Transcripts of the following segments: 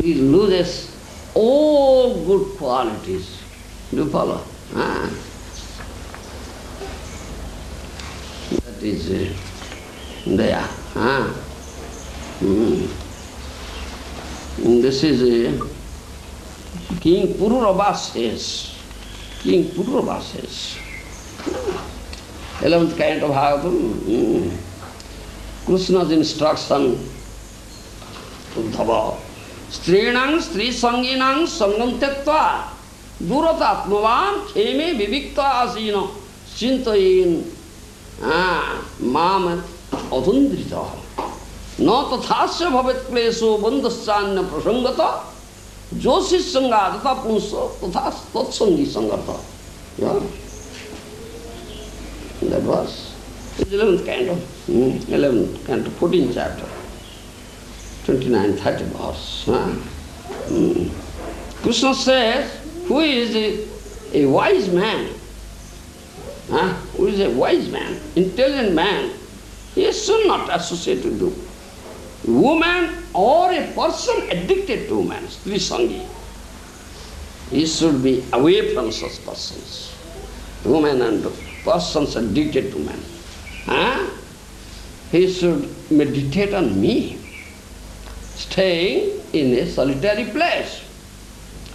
he loses all good qualities. Do you follow? That is there. This is King Pururava says. King Pururava says. 11th kind of Bhagavatam. Krishna's instruction. Uddhava. Strinang Stri Sanginang Sangam Tettva Duratatmavan Kheme Vivikta Asino Chintayin Mam Adundrita No Tathasya Bhavet Kleso Bandhaschanya Prasangata Joshi Sangadata Punso Tathas Tatsangi Sangata. That was 11th kind of 14th chapter. 29, 30 verse. Krishna says, who is a wise man? Who is a wise man, intelligent man? He should not associate with a woman or a person addicted to woman, Stri Sangi. He should be away from such persons. Women and persons addicted to men. He should meditate on me, staying in a solitary place.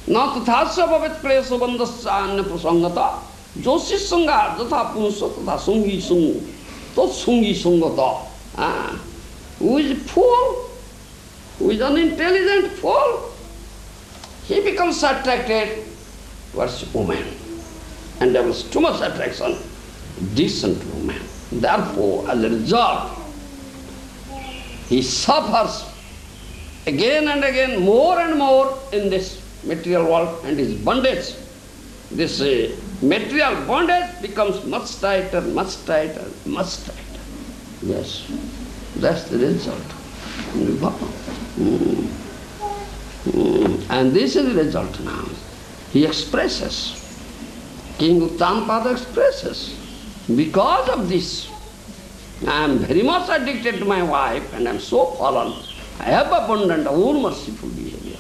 Na tathasya bhavet klesha bandhasya prasangata joshi sanga jatha punsa tatha sungi sungu tot sungi sungata. Who is a fool, who is an intelligent fool, he becomes attracted towards woman and develops too much attraction, decent woman. Therefore, as a result, he suffers again and again, more and more in this material world, and his bondage, this material bondage becomes much tighter, much tighter, much tighter. Yes, that's the result. And this is the result now. He expresses, King Uttamapada expresses, because of this, I am very much addicted to my wife and I am so fallen. I have abundant, unmerciful behavior.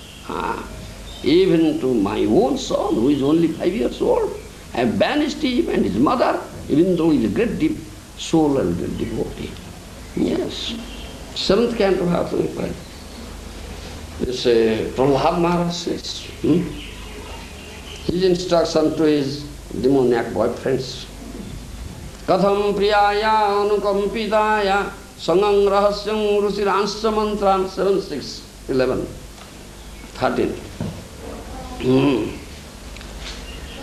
Even to my own son, who is only 5 years old, I have banished him and his mother, even though he is a great deep soul and great devotee. Yes. 7th canto of Bhagavad. This Prahlad Maharaj says, his instruction to his demoniac boyfriends. Katham priyaya anukampidaya Sangang rahasyam rusiransya mantram 7, 6, 11, 13.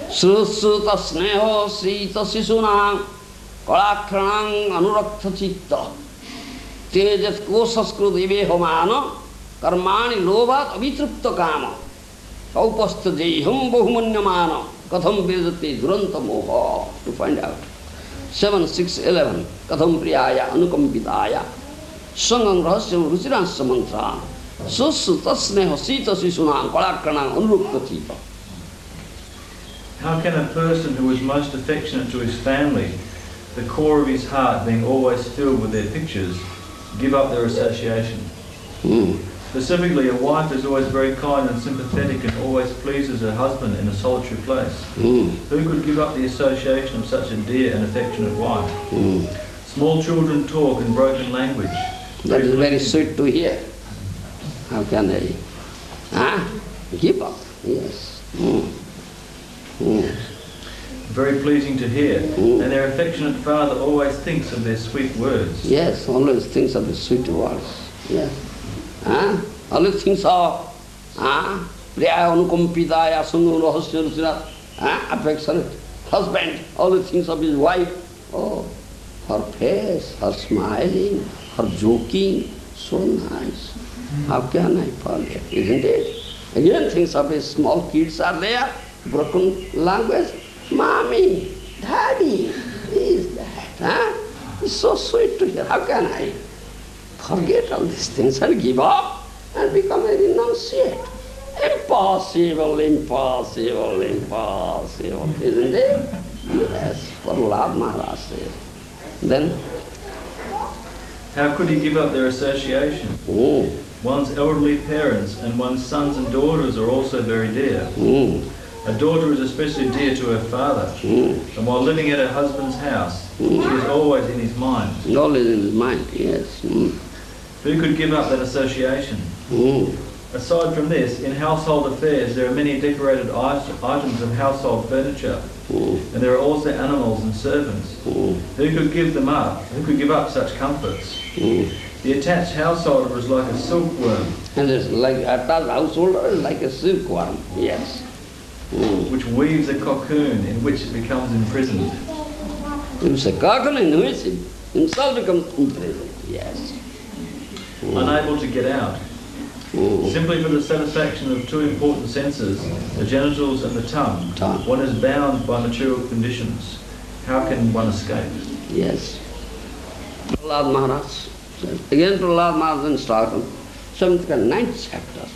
Srusuta sneho sita sisuna kalakranang anurakta chitta tejas kosaskrut ibehomana karmani lobhat avitrupta kama kaupastha jeham bahumanyamana katham vedate duranta moha. To find out. 7, 6, 11. Katham priyaya anukampidaya Sangang rahasyam rusiransya mantra Susu tasneho sita sisunam kalakranam anurukta chitta. How can a person who is most affectionate to his family, the core of his heart being always filled with their pictures, give up their association? Specifically, a wife is always very kind and sympathetic and always pleases her husband in a solitary place. Who could give up the association of such a dear and affectionate wife? Small children talk in broken language. That is very sweet to hear. How can I? Give up, yes. Very pleasing to hear. And their affectionate father always thinks of their sweet words. Yes, always thinks of the sweet words. Yes. Always thinks of Priyaya anukampidaya sangam rahasya rusira, affectionate husband, always thinks of his wife. Oh, her face, her smiling, her joking, so nice. How can I forget, isn't it? Again thinks of his small kids are there, broken language. Mommy, Daddy, this, that. It's so sweet to hear. How can I forget all these things and give up and become a renunciate? Impossible, impossible, impossible, isn't it? Yes, Prahlad Maharaj says. Then? How could he give up their association? One's elderly parents and one's sons and daughters are also very dear. A daughter is especially dear to her father, and while living at her husband's house, she is always in his mind. Always in his mind, yes. Who could give up that association? Aside from this, in household affairs there are many decorated items of household furniture, and there are also animals and servants. Who could give them up? Who could give up such comforts? The attached householder is like a silkworm. And it's like attached householder is like a silkworm, yes. Which weaves a cocoon in which it becomes imprisoned. It's a cocoon in which it himself becomes imprisoned, yes. Unable to get out. Simply for the satisfaction of two important senses, the genitals and the tongue, one is bound by material conditions. How can one escape? Yes. Prahlad Maharaj, again Prahlad Maharaj instruction, 9th chapter,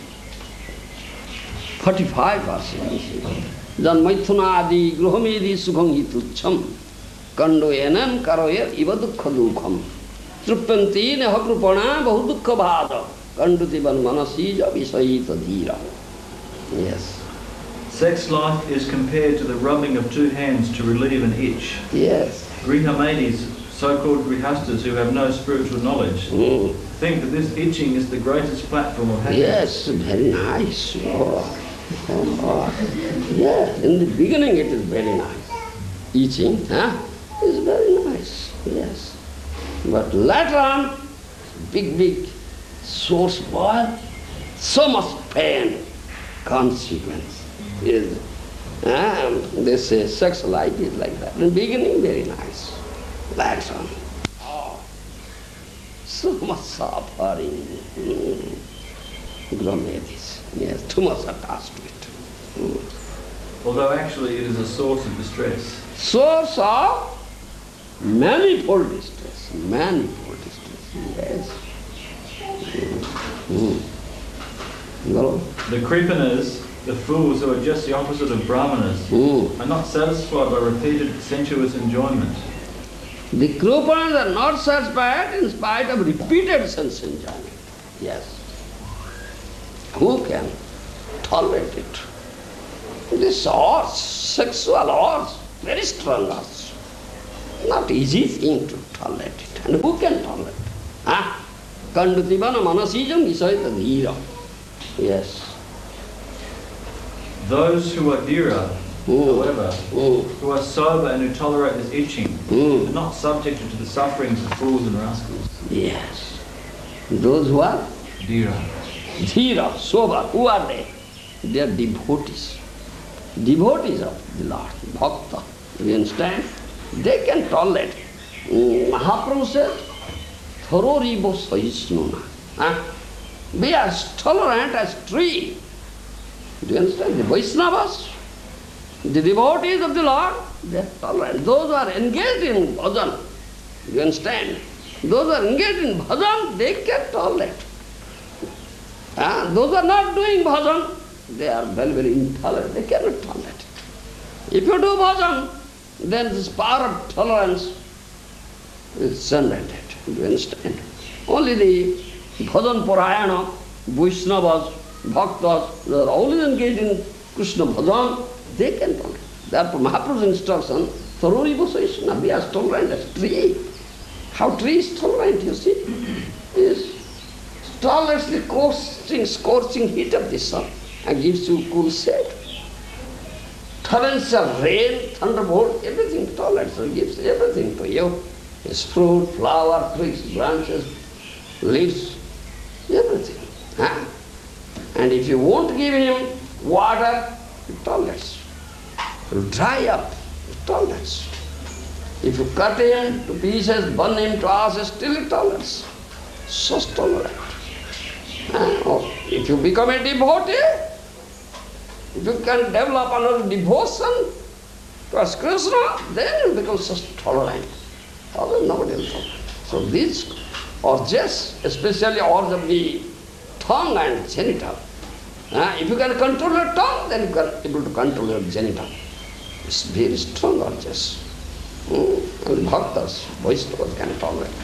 45 verses. Janmaithunadi gruhamedi sukham hitucham kando enam karoyer iva dukkha dukham truppanti nehakrupana bahu dukkha bhada kanduti van manasija visayita dhira. Yes. Sex life is compared to the rubbing of two hands to relieve an itch. Yes. Grihamedis, so-called grihastas who have no spiritual knowledge, think that this itching is the greatest platform of happiness. Yes, very nice. Yeah, in the beginning it is very nice. Itching, is very nice, yes. But later on, big source boil, so much pain, consequence. Is, they say sex life is like that. In the beginning, very nice. Later on, so much suffering. Glometis, yes, too much attached to it. Although actually it is a source of distress. Source of manifold distress, yes. The Kripanas, the fools who are just the opposite of Brahmanas, are not satisfied by repeated sensuous enjoyment. The Kripanas are not satisfied in spite of repeated sense enjoyment. Yes. Who can tolerate it? This urge, sexual urge, very strong urge. Not easy thing to tolerate it. And who can tolerate it? Kandutivana manasijam visayata dhira. Yes. Those who are dhira, however, who are sober and who tolerate this itching, are not subjected to the sufferings of fools and rascals. Yes. Those who are dhira, sober, who are they? They are devotees. Devotees of the Lord, bhakta. You understand? They can tolerate. Mahaprabhu said, Thororibo sahisnuna. Be as tolerant as tree. Do you understand? The Vaishnavas, the devotees of the Lord, they are tolerant. Those who are engaged in bhajan, do you understand? Those who are engaged in bhajan, they can tolerate. Those who are not doing bhajan, they are very intolerant. They cannot tolerate it. If you do bhajan, then this power of tolerance is generated. Do you understand? Only the bhajan parayana, Vaishnavas, bhaktas, they are always engaged in Krishna bhajan, they can tolerate. Therefore Mahaprabhu's instruction, Thororibo sahisnuna, be as tolerant as tree. How tree is tolerant, you see? Is tolerates the scorching heat of the sun and gives you cool shade. Torrents of rain, thunderbolt, everything tolerates and gives everything to you. His fruit, flower, twigs, branches, leaves, everything. And if you won't give him water, it tolerates. It will dry up, it tolerates. If you cut him to pieces, burn him to ashes, still it tolerates. So tolerant. If you become a devotee, if you can develop another devotion towards Krishna, then you become such tolerant. Otherwise nobody will tolerate. So these urges, especially urge of the tongue and genital. If you can control your tongue, then you can be able to control your genital. It's very strong urges. And bhaktas, Vaishnavas can tolerate.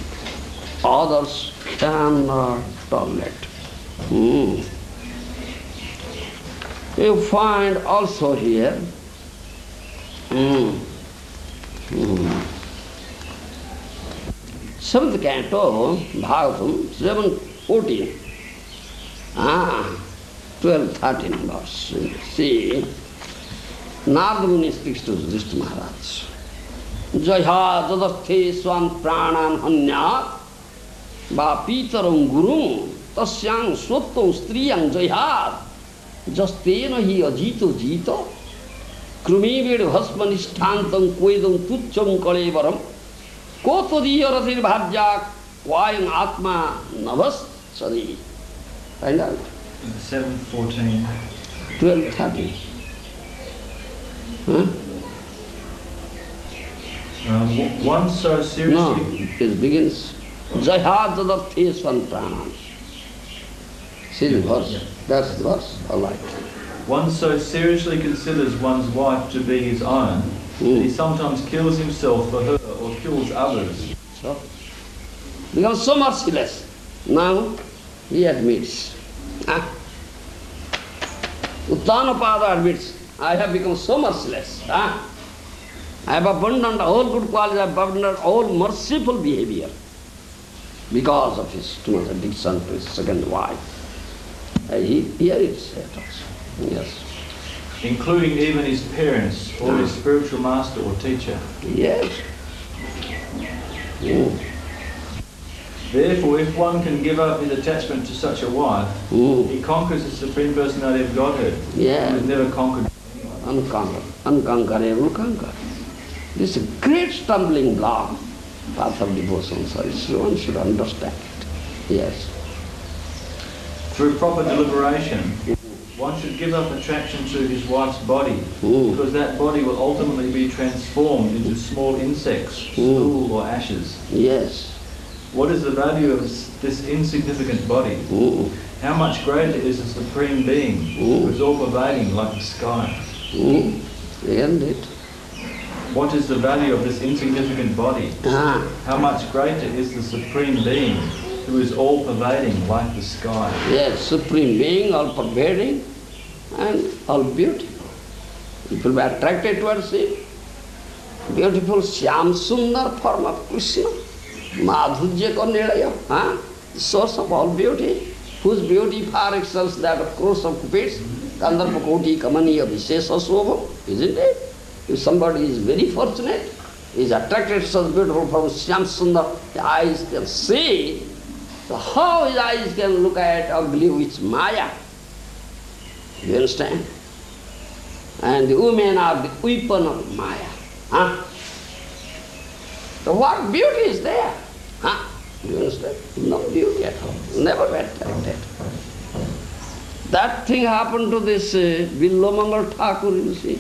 Others cannot tolerate. You find also here, seventh canto, Bhagavatam, 7:14, 12-13 verse. See, Narada Muni speaks to Yudhishthira Maharaj. Jaya jadarthe swan pranan hanyat va pitaram gurum tasyang swattam striyang jayat jastena hi ajito jito krumived bhasmanishtantam koidam tucham kalevaram kotadiya rathir bhajya kvayam atma navas sadi. Find out. 7:14. 12:30. Huh? One so seriously... No, it begins, Jaya jadarthe swan pranan. See the verse? That's the verse, all right. One so seriously considers one's wife to be his own that he sometimes kills himself for her or kills others. So, becomes so merciless. Now, he admits. Uttanapada admits, I have become so merciless. I have abandoned all good qualities, I have abandoned all merciful behavior because of his too much addiction to his second wife. Here it said also. Yes. Including even his parents or his spiritual master or teacher. Yes. Therefore, if one can give up his attachment to such a wife, he conquers the Supreme Personality of Godhead. Yeah. Who has never conquered anyone. Unconquerable conquer. This is a great stumbling block, path of devotion. So one should understand it. Yes. Through proper deliberation, one should give up attraction to his wife's body, because that body will ultimately be transformed into small insects, stool or ashes. Yes. What is the value of this insignificant body? How much greater is the Supreme Being, who is all-pervading like the sky? Isn't it? What is the value of this insignificant body? How much greater is the Supreme Being, who is all-pervading like the sky? Yes, Supreme Being, all-pervading and all-beautiful. People be attracted towards him. Beautiful Shyam Sundar form of Krishna. Madhurya Karnelaya, source of all beauty, whose beauty far excels that of crores of cupids, Kandarpa Koti Kamaniya Vishesha Sobham, isn't it? If somebody is very fortunate, is attracted to such beautiful from Shyam Sundar, the eyes can see, so how his eyes can look at ugly which Maya? You understand? And the women are the weapon of Maya. So what beauty is there? You understand? No beauty at all. Never attracted. That thing happened to this Villomangal Thakur, you see.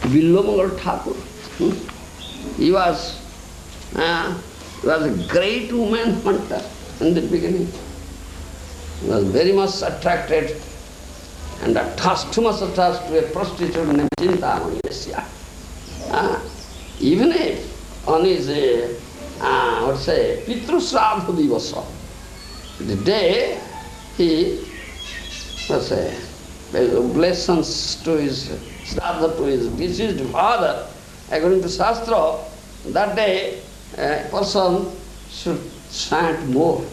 Villomangal Thakur. He was a great woman hunter in the beginning. He was very much attracted and attached, too much attached to a prostitute named Chintamani. Even if on his, Pitru Sraddha Divasa, the day he, blessings to his Sraddha, to his deceased father, according to Shastra, that day a person should chant more.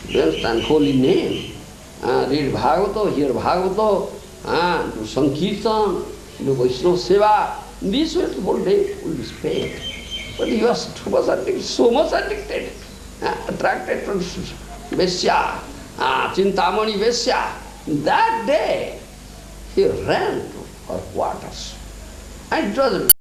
You understand? Holy name. Read Bhagavata, hear Bhagavata, do Sankirtan, do Vaishnava Seva. This way the whole day will be spent. But he was too much addicted, so much addicted, attracted to Vesya, Chintamani Vesya. That day he ran to her quarters. And it was